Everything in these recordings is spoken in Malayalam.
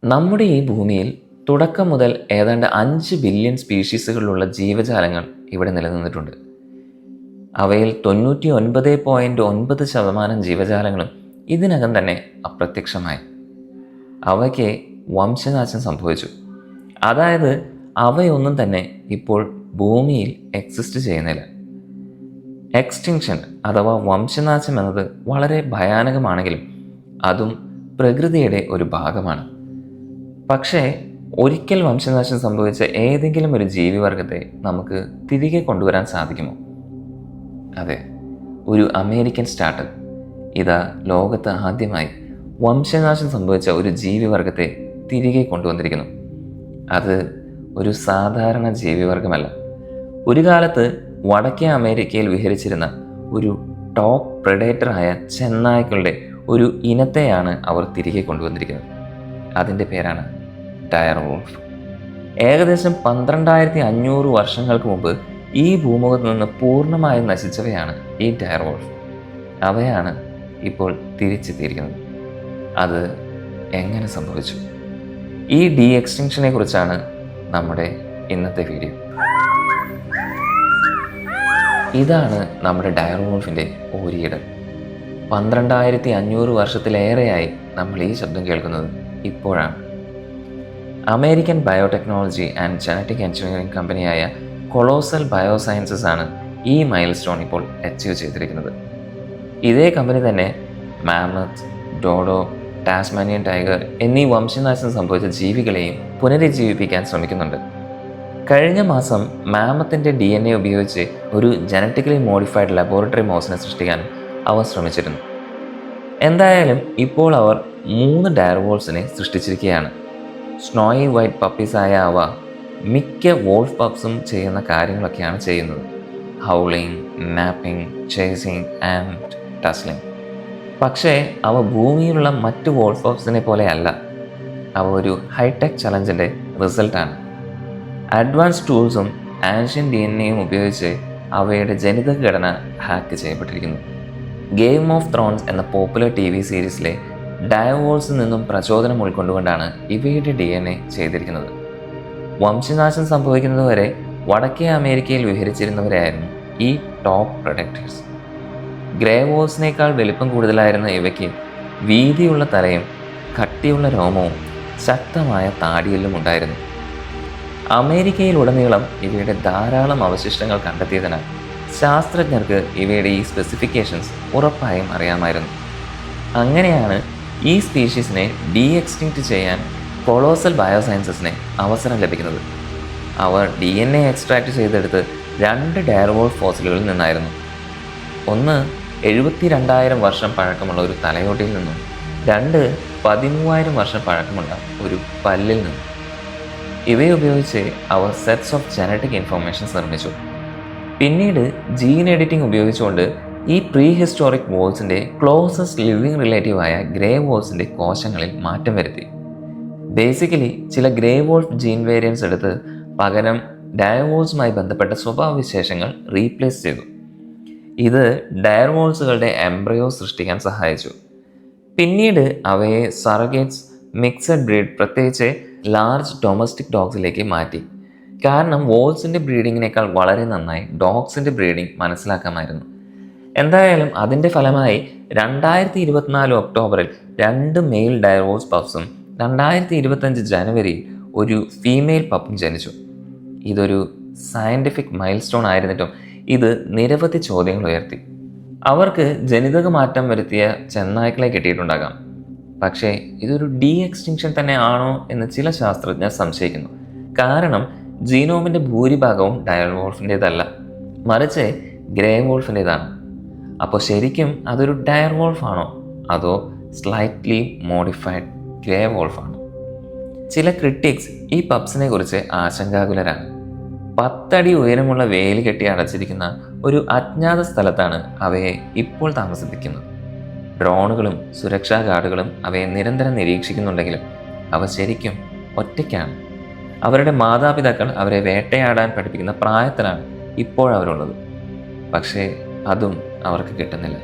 നമ്മുടെ ഈ ഭൂമിയിൽ തുടക്കം മുതൽ ഏതാണ്ട് 5 ബില്യൺ സ്പീഷീസുകളിലുള്ള ജീവജാലങ്ങൾ ഇവിടെ നിലനിന്നിട്ടുണ്ട്. അവയിൽ 99.9% ജീവജാലങ്ങളും ഇതിനകം തന്നെ അപ്രത്യക്ഷമായി. അവയ്ക്ക് വംശനാശം സംഭവിച്ചു. അതായത് അവയൊന്നും തന്നെ ഇപ്പോൾ ഭൂമിയിൽ എക്സിസ്റ്റ് ചെയ്യുന്നില്ല. എക്സ്റ്റിങ്ഷൻ അഥവാ വംശനാശം എന്നത് വളരെ ഭയാനകമാണെങ്കിലും അതും പ്രകൃതിയുടെ ഒരു ഭാഗമാണ്. പക്ഷേ ഒരിക്കൽ വംശനാശം സംഭവിച്ച ഏതെങ്കിലും ഒരു ജീവിവർഗത്തെ നമുക്ക് തിരികെ കൊണ്ടുവരാൻ സാധിക്കുമോ? അതെ, ഒരു അമേരിക്കൻ സ്റ്റാർട്ടപ്പ് ഇതാ ലോകത്ത് ആദ്യമായി വംശനാശം സംഭവിച്ച ഒരു ജീവിവർഗത്തെ തിരികെ കൊണ്ടുവന്നിരിക്കുന്നു. അത് ഒരു സാധാരണ ജീവിവർഗമല്ല. ഒരു കാലത്ത് വടക്കേ അമേരിക്കയിൽ വിഹരിച്ചിരുന്ന ഒരു ടോപ്പ് പ്രെഡേറ്ററായ ചെന്നായ്ക്കളുടെ ഒരു ഇനത്തെയാണ് അവർ തിരികെ കൊണ്ടുവന്നിരിക്കുന്നത്. അതിൻ്റെ പേരാണ് ഡയർ വോൾഫ്. ഏകദേശം 12,500 വർഷങ്ങൾക്ക് മുമ്പ് ഈ ഭൂമുഖത്ത് നിന്ന് പൂർണ്ണമായും നശിച്ചവയാണ് ഈ ഡയർ വോൾഫ്. അവയാണ് ഇപ്പോൾ തിരിച്ചെത്തിയിരിക്കുന്നത്. അത് എങ്ങനെ സംഭവിച്ചു? ഈ ഡി എക്സ്റ്റിങ്ഷനെ കുറിച്ചാണ് നമ്മുടെ ഇന്നത്തെ വീഡിയോ. ഇതാണ് നമ്മുടെ ഡയർ വോൾഫിൻ്റെ ഓരിയിടൽ. 12,500 വർഷത്തിലേറെയായി നമ്മൾ ഈ ശബ്ദം കേൾക്കുന്നത് ഇപ്പോഴാണ്. American biotechnology and genetic engineering കമ്പനിയായ കൊളോസൽ ബയോസയൻസസ് ആണ് ഈ മൈൽ സ്റ്റോൺ ഇപ്പോൾ അച്ചീവ് ചെയ്തിരിക്കുന്നത്. ഇതേ കമ്പനി തന്നെ മാമത്ത്, ഡോഡോ, ടാസ്മാനിയൻ ടൈഗർ എന്നീ വംശനാശം സംഭവിച്ച ജീവികളെയും പുനരുജ്ജീവിപ്പിക്കാൻ ശ്രമിക്കുന്നുണ്ട്. കഴിഞ്ഞ മാസം മാമത്തിൻ്റെ DNA ഉപയോഗിച്ച് ഒരു ജനറ്റിക്കലി മോഡിഫൈഡ് ലബോറട്ടറി മൗസിനെ സൃഷ്ടിക്കാൻ അവർ ശ്രമിച്ചിരുന്നു. എന്തായാലും ഇപ്പോൾ അവർ 3 ഡയർ വോൾഫ്സിനെ സൃഷ്ടിച്ചിരിക്കുകയാണ്. സ്നോയി വൈറ്റ് പപ്പീസായ അവ മിക്ക വോൾഫ് പപ്സും ചെയ്യുന്ന കാര്യങ്ങളൊക്കെയാണ് ചെയ്യുന്നത്: ഹൗളിങ്, നാപ്പിംഗ്, ചേസിങ് ആൻഡ് ടസ്ലിംഗ്. പക്ഷേ അവ ഭൂമിയിലുള്ള മറ്റ് വോൾഫ് പപ്സിനെ പോലെയല്ല. അവ ഒരു ഹൈടെക് ചലഞ്ചിൻ്റെ റിസൾട്ടാണ്. അഡ്വാൻസ് ടൂൾസും ആൻഷ്യൻ DNA ഉപയോഗിച്ച് അവയുടെ ജനിതക ഘടന ഹാക്ക് ചെയ്യപ്പെട്ടിരിക്കുന്നു. ഗെയിം ഓഫ് ത്രോൺസ് എന്ന പോപ്പുലർ TV സീരീസിലെ ഡയർ വോൾഫ്സിൽ നിന്നും പ്രചോദനം ഉൾക്കൊണ്ടുകൊണ്ടാണ് ഇവയുടെ DNA ചെയ്തിരിക്കുന്നത്. വംശനാശം സംഭവിക്കുന്നതുവരെ വടക്കേ അമേരിക്കയിൽ വിഹരിച്ചിരുന്നവരായിരുന്നു ഈ ടോപ്പ് പ്രൊഡക്റ്റേഴ്സ്. ഗ്രേ വോൾഫ്സിനേക്കാൾ വലിപ്പം കൂടുതലായിരുന്ന ഇവയ്ക്ക് വീതിയുള്ള തലയും കട്ടിയുള്ള രോമവും ശക്തമായ താടിയെല്ലും ഉണ്ടായിരുന്നു. അമേരിക്കയിലുടനീളം ഇവയുടെ ധാരാളം അവശിഷ്ടങ്ങൾ കണ്ടെത്തിയതിനാൽ ശാസ്ത്രജ്ഞർക്ക് ഇവയുടെ ഈ സ്പെസിഫിക്കേഷൻസ് ഉറപ്പായും അറിയാമായിരുന്നു. അങ്ങനെയാണ് ഈ സ്പീഷീസിനെ ഡി എക്സ്റ്റിങ്ക്റ്റ് ചെയ്യാൻ കൊളോസൽ ബയോസയൻസസിന് അവസരം ലഭിക്കുന്നത്. അവർ DNA എക്സ്ട്രാക്ട് ചെയ്തെടുത്ത് 2 ഡയർ വോൾഫ് ഫോസിലുകളിൽ നിന്നായിരുന്നു. ഒന്ന് 72,000 വർഷം പഴക്കമുള്ള ഒരു തലയോട്ടിയിൽ നിന്നും 2 13,000 വർഷം പഴക്കമുള്ള ഒരു പല്ലിൽ നിന്നും. ഇവയുപയോഗിച്ച് അവർ സെറ്റ്സ് ഓഫ് ജനറ്റിക് ഇൻഫർമേഷൻസ് നിർമ്മിച്ചു. പിന്നീട് ജീൻ എഡിറ്റിംഗ് ഉപയോഗിച്ചുകൊണ്ട് ഈ പ്രീ ഹിസ്റ്റോറിക് വോൾസിൻ്റെ ക്ലോസസ്റ്റ് ലിവിങ് റിലേറ്റീവായ ഗ്രേ വോൾസിൻ്റെ കോശങ്ങളിൽ മാറ്റം വരുത്തി. ബേസിക്കലി ചില ഗ്രേ വോൾഫ് ജീൻ വേരിയൻസ് എടുത്ത് പകരം ഡയർ വോൾസുമായി ബന്ധപ്പെട്ട സ്വഭാവവിശേഷങ്ങൾ റീപ്ലേസ് ചെയ്തു. ഇത് ഡയർ വോൾസുകളുടെ എംബ്രയോ സൃഷ്ടിക്കാൻ സഹായിച്ചു. പിന്നീട് അവയെ സറഗേറ്റ്സ്, മിക്സഡ് ബ്രീഡ്, പ്രത്യേകിച്ച് ലാർജ് ഡൊമസ്റ്റിക് ഡോഗ്സിലേക്ക് മാറ്റി. കാരണം വോൾസിൻ്റെ ബ്രീഡിങ്ങിനേക്കാൾ വളരെ നന്നായി ഡോഗ്സിൻ്റെ ബ്രീഡിംഗ് മനസ്സിലാക്കാമായിരുന്നു. എന്തായാലും അതിൻ്റെ ഫലമായി 2024 ഒക്ടോബറിൽ 2 മെയിൽ ഡയർ വോൾഫ് പപ്സും 2025 ജനുവരിയിൽ ഒരു ഫീമെയിൽ പപ്പും ജനിച്ചു. ഇതൊരു സയൻറ്റിഫിക് മൈൽ സ്റ്റോൺ ആയിരുന്നിട്ടും ഇത് നിരവധി ചോദ്യങ്ങൾ ഉയർത്തി. അവർക്ക് ജനിതക മാറ്റം വരുത്തിയ ചെന്നായ്ക്കളെ കിട്ടിയിട്ടുണ്ടാകാം. പക്ഷേ ഇതൊരു ഡി എക്സ്റ്റിങ്ഷൻ തന്നെ ആണോ എന്ന് ചില ശാസ്ത്രജ്ഞർ സംശയിക്കുന്നു. കാരണം ജീനോമിൻ്റെ ഭൂരിഭാഗവും ഡയർ വോൾഫിൻ്റേതല്ല, മറിച്ച് ഗ്രേ വോൾഫിൻ്റേതാണ്. അപ്പോൾ ശരിക്കും അതൊരു ഡയർ വോൾഫാണോ അതോ സ്ലൈറ്റ്ലി മോഡിഫൈഡ് ഗ്രേ വോൾഫാണോ? ചില ക്രിട്ടിക്സ് ഈ പപ്സിനെ കുറിച്ച് ആശങ്കാകുലരാണ്. 10 അടി ഉയരമുള്ള വേലി കെട്ടി അടച്ചിരിക്കുന്ന ഒരു അജ്ഞാത സ്ഥലത്താണ് അവയെ ഇപ്പോൾ താമസിപ്പിക്കുന്നത്. ഡ്രോണുകളും സുരക്ഷാ ഗാർഡുകളും അവയെ നിരന്തരം നിരീക്ഷിക്കുന്നുണ്ടെങ്കിലും അവ ശരിക്കും ഒറ്റയ്ക്കാണ്. അവരുടെ മാതാപിതാക്കൾ അവരെ വേട്ടയാടാൻ പഠിപ്പിക്കുന്ന പ്രായത്തിലാണ് ഇപ്പോഴവരുള്ളത്. പക്ഷേ അതും അവർക്ക് കിട്ടുന്നില്ല.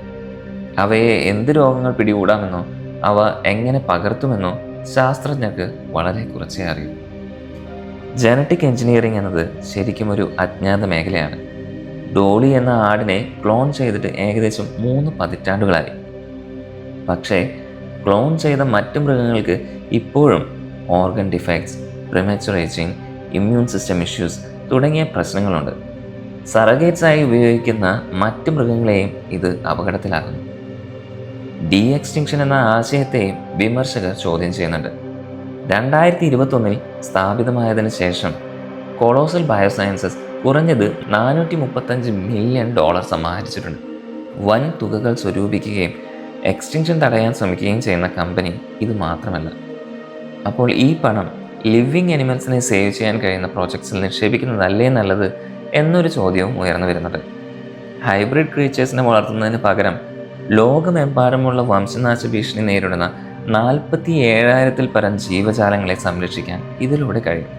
അവയെ എന്ത് രോഗങ്ങൾ പിടികൂടാമെന്നോ അവ എങ്ങനെ പകർത്തുമെന്നോ ശാസ്ത്രജ്ഞർക്ക് വളരെ കുറച്ചേ അറിയൂ. ജനറ്റിക് എഞ്ചിനീയറിംഗ് എന്നത് ശരിക്കും ഒരു അജ്ഞാത മേഖലയാണ്. ഡോളി എന്ന ആടിനെ ക്ലോൺ ചെയ്തിട്ട് ഏകദേശം 3 പതിറ്റാണ്ടുകളായി. പക്ഷേ ക്ലോൺ ചെയ്ത മറ്റു മൃഗങ്ങൾക്ക് ഇപ്പോഴും organ defects, premature ageing, immune system issues തുടങ്ങിയ പ്രശ്നങ്ങളുണ്ട്. സറഗേറ്റ്സായി ഉപയോഗിക്കുന്ന മറ്റു മൃഗങ്ങളെയും ഇത് അപകടത്തിലാക്കുന്നു. ഡി എക്സ്റ്റിങ്ഷൻ എന്ന ആശയത്തെയും വിമർശകർ ചോദ്യം ചെയ്യുന്നുണ്ട്. 2021 സ്ഥാപിതമായതിനു ശേഷം കൊളോസൽ ബയോസയൻസസ് കുറഞ്ഞത് $435 മില്യൺ സമാഹരിച്ചിട്ടുണ്ട്. വൻ തുകകൾ സ്വരൂപിക്കുകയും എക്സ്റ്റിങ്ഷൻ തടയാൻ ശ്രമിക്കുകയും ചെയ്യുന്ന കമ്പനി ഇത് മാത്രമല്ല. അപ്പോൾ ഈ പണം ലിവിങ് അനിമൽസിനെ സേവ് ചെയ്യാൻ കഴിയുന്ന പ്രോജക്ട്സിൽ നിക്ഷേപിക്കുന്നതല്ലേ നല്ലത് എന്നൊരു ചോദ്യവും ഉയർന്നു വരുന്നുണ്ട്. ഹൈബ്രിഡ് ക്രീച്ചേഴ്സിനെ വളർത്തുന്നതിന് പകരം ലോകമെമ്പാടുമുള്ള വംശനാശ ഭീഷണി നേരിടുന്ന 47,000-ൽ പരം ജീവജാലങ്ങളെ സംരക്ഷിക്കാൻ ഇതിലൂടെ കഴിയും.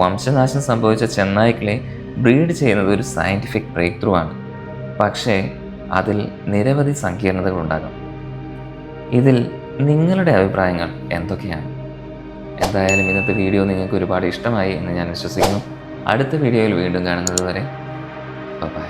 വംശനാശം സംഭവിച്ച ചെന്നായ്ക്കളെ ബ്രീഡ് ചെയ്യുന്നത് ഒരു സയൻറ്റിഫിക് ബ്രേക്ക് ത്രൂ ആണ്. പക്ഷേ അതിൽ നിരവധി സങ്കീർണതകളുണ്ടാകാം. ഇതിൽ നിങ്ങളുടെ അഭിപ്രായങ്ങൾ എന്തൊക്കെയാണ്? എന്തായാലും ഇന്നത്തെ വീഡിയോ നിങ്ങൾക്ക് ഒരുപാട് ഇഷ്ടമായി എന്ന് ഞാൻ വിശ്വസിക്കുന്നു. അടുത്ത വീഡിയോയിൽ വീണ്ടും കാണുന്നത് വരെ ബൈ.